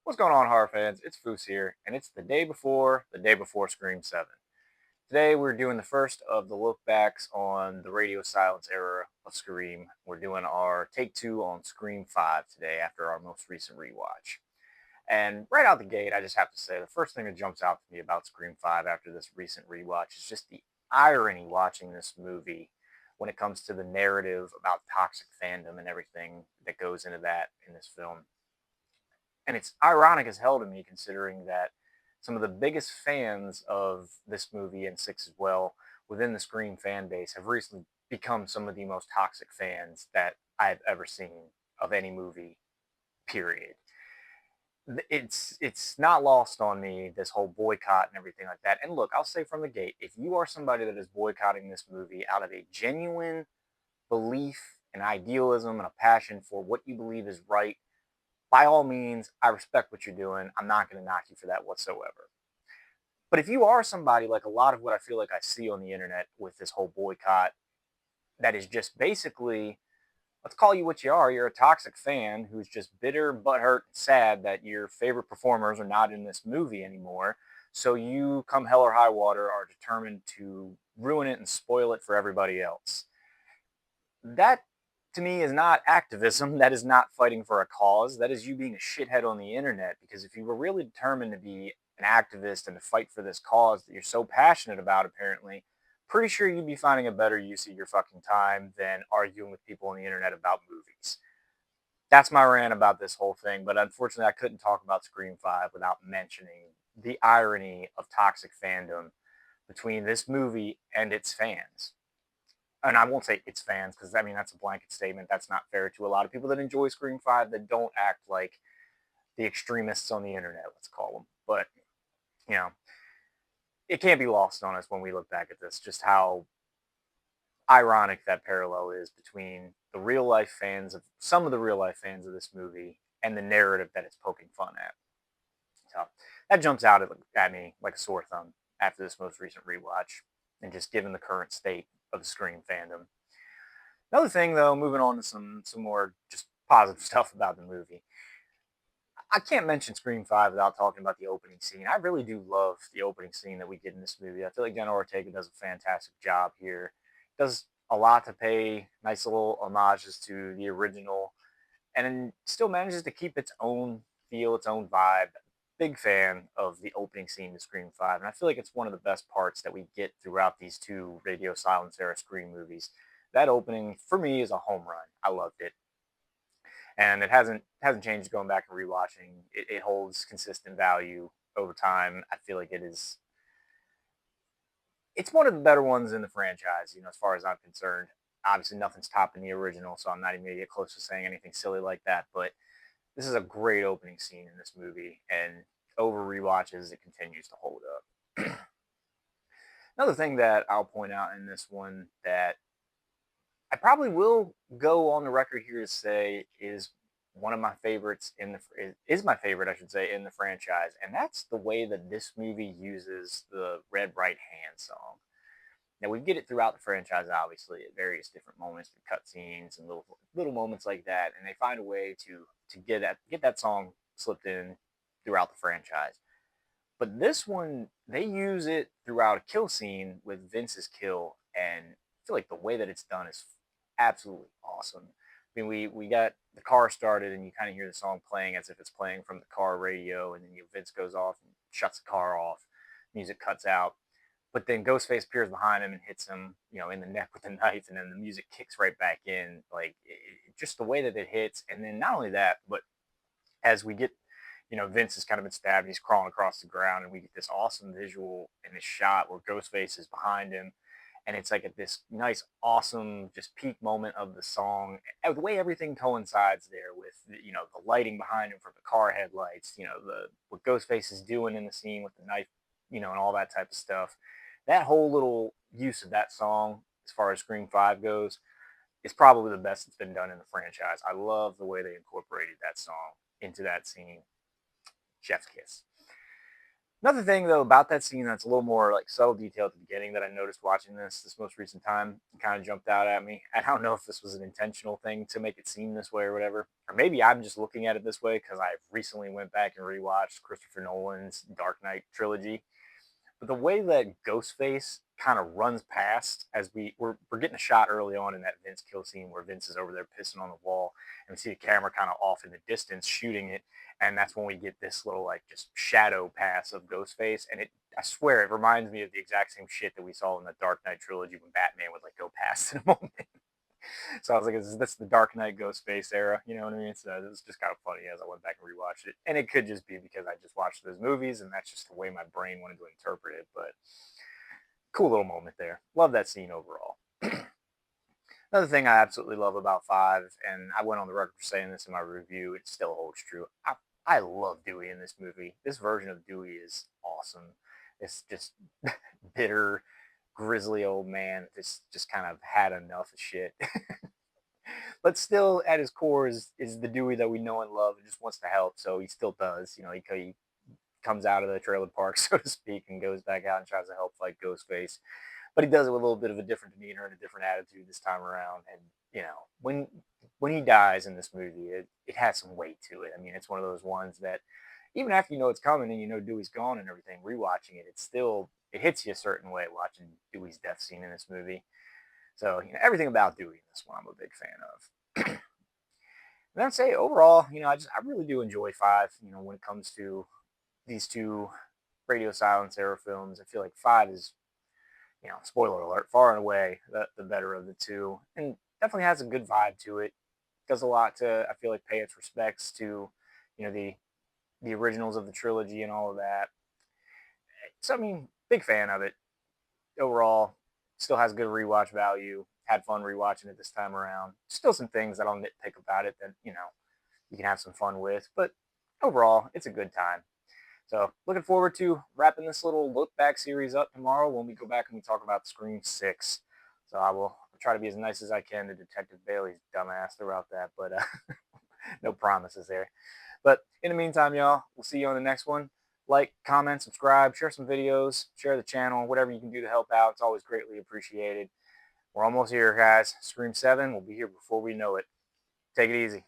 What's going on, horror fans? It's Foos here, and it's the day before Scream 7. Today, we're doing the first of the look backs on the radio silence era of Scream. We're doing our take two on Scream 5 today after our most recent rewatch. And right out the gate, I just have to say the first thing that jumps out to me about Scream 5 after this recent rewatch is just the irony watching this movie when it comes to the narrative about toxic fandom and everything that goes into that in this film. And it's ironic as hell to me considering that some of the biggest fans of this movie and six as well within the Scream fan base have recently become some of the most toxic fans that I've ever seen of any movie, period. It's not lost on me, this whole boycott and everything like that. And look, I'll say from the gate, if you are somebody that is boycotting this movie out of a genuine belief and idealism and a passion for what you believe is right, by all means, I respect what you're doing. I'm not going to knock you for that whatsoever. But if you are somebody like a lot of what I feel like I see on the internet with this whole boycott, that is just basically, let's call you what you are. You're a toxic fan who's just bitter, butthurt, sad that your favorite performers are not in this movie anymore. So you, come hell or high water, are determined to ruin it and spoil it for everybody else. That to me is not activism. That is not fighting for a cause. That is you being a shithead on the internet. Because if you were really determined to be an activist and to fight for this cause that you're so passionate about, apparently, pretty sure you'd be finding a better use of your fucking time than arguing with people on the internet about movies. That's my rant about this whole thing. But unfortunately, I couldn't talk about Scream 5 without mentioning the irony of toxic fandom between this movie and its fans. And I won't say its fans because I mean that's a blanket statement. That's not fair to a lot of people that enjoy Scream 5 that don't act like the extremists on the internet, let's call them. But you know, it can't be lost on us when we look back at this just how ironic that parallel is between the real life fans of some of the real life fans of this movie and the narrative that it's poking fun at. So that jumps out at me like a sore thumb after this most recent rewatch, and just given the current state of the Scream fandom. Another thing, though, moving on to some more just positive stuff about the movie. I can't mention Scream 5 without talking about the opening scene. I really do love the opening scene that we get in this movie. I feel like Jenna Ortega does a fantastic job here. Does a lot to pay nice little homages to the original, and still manages to keep its own feel, its own vibe. Big fan of the opening scene to Scream 5, and I feel like it's one of the best parts that we get throughout these two radio silence era Scream movies. That opening for me is a home run. I loved it, and it hasn't changed going back and rewatching. It holds consistent value over time. I feel like it's one of the better ones in the franchise. As far as I'm concerned. Obviously, nothing's topping the original, so I'm not even gonna get close to saying anything silly like that. But this is a great opening scene in this movie, and over rewatches, it continues to hold up. Another thing that I'll point out in this one that I probably will go on the record here to say is one of my favorites is my favorite, I should say, in the franchise, and that's the way that this movie uses the Red Right Hand song. Now we get it throughout the franchise, obviously, at various different moments, the cutscenes and little moments like that, and they find a way to get that song slipped in throughout the franchise. But this one, they use it throughout a kill scene with Vince's kill, and I feel like the way that it's done is absolutely awesome. I mean, we got the car started, and you kind of hear the song playing as if it's playing from the car radio, and then Vince goes off and shuts the car off. Music cuts out, but then Ghostface appears behind him and hits him, in the neck with a knife, and then the music kicks right back in. Like just the way that it hits, and then not only that, but as we get, Vince has kind of been stabbed, and he's crawling across the ground, and we get this awesome visual in this shot where Ghostface is behind him, and it's like at this nice, awesome, just peak moment of the song. And the way everything coincides there with, the lighting behind him from the car headlights, the what Ghostface is doing in the scene with the knife, and all that type of stuff. That whole little use of that song, as far as Scream 5 goes, is probably the best that's been done in the franchise. I love the way they incorporated that song into that scene. Chef's kiss. Another thing though about that scene that's a little more like subtle detail at the beginning that I noticed watching this most recent time kind of jumped out at me. I don't know if this was an intentional thing to make it seem this way or whatever, or maybe I'm just looking at it this way because I recently went back and rewatched Christopher Nolan's Dark Knight trilogy. But the way that Ghostface kind of runs past as we're getting a shot early on in that Vince kill scene where Vince is over there pissing on the wall and we see the camera kind of off in the distance shooting it, and that's when we get this little like just shadow pass of Ghostface, and it I swear it reminds me of the exact same shit that we saw in the Dark Knight trilogy when Batman would like go past in a moment. So I was like, is this the Dark Knight Ghostface era? You know what I mean? So it was just kind of funny as I went back and rewatched it. And it could just be because I just watched those movies and that's just the way my brain wanted to interpret it. But cool little moment there. Love that scene overall. Another thing I absolutely love about Five, and I went on the record for saying this in my review, it still holds true. I love Dewey in this movie. This version of Dewey is awesome. It's just bitter, grizzly old man that's just kind of had enough of shit. But still at his core is the Dewey that we know and love and just wants to help. So he still does. You know, he comes out of the trailer park, so to speak, and goes back out and tries to help fight Ghostface. But he does it with a little bit of a different demeanor and a different attitude this time around. And you know, when he dies in this movie, it has some weight to it. I mean, it's one of those ones that even after you know it's coming and you know Dewey's gone and everything, rewatching it, it hits you a certain way watching Dewey's death scene in this movie. So you know, everything about Dewey in this one, I'm a big fan of. And I'd say overall, you know, I really do enjoy Five. You know, when it comes to these two Radio Silence era films, I feel like Five is, you know, spoiler alert, far and away the better of the two, and definitely has a good vibe to it. Does a lot to, I feel like, pay its respects to, you know, the originals of the trilogy and all of that. So I mean, big fan of it overall. Still has good rewatch value. Had fun rewatching it this time around. Still some things that I'll nitpick about it that you know you can have some fun with, but overall, it's a good time. So looking forward to wrapping this little look back series up tomorrow when we go back and we talk about Scream 6. So I will try to be as nice as I can to Detective Bailey's dumbass throughout that, but no promises there. But in the meantime, y'all, we'll see you on the next one. Like, comment, subscribe, share some videos, share the channel, whatever you can do to help out. It's always greatly appreciated. We're almost here, guys. Scream 7 will be here before we know it. Take it easy.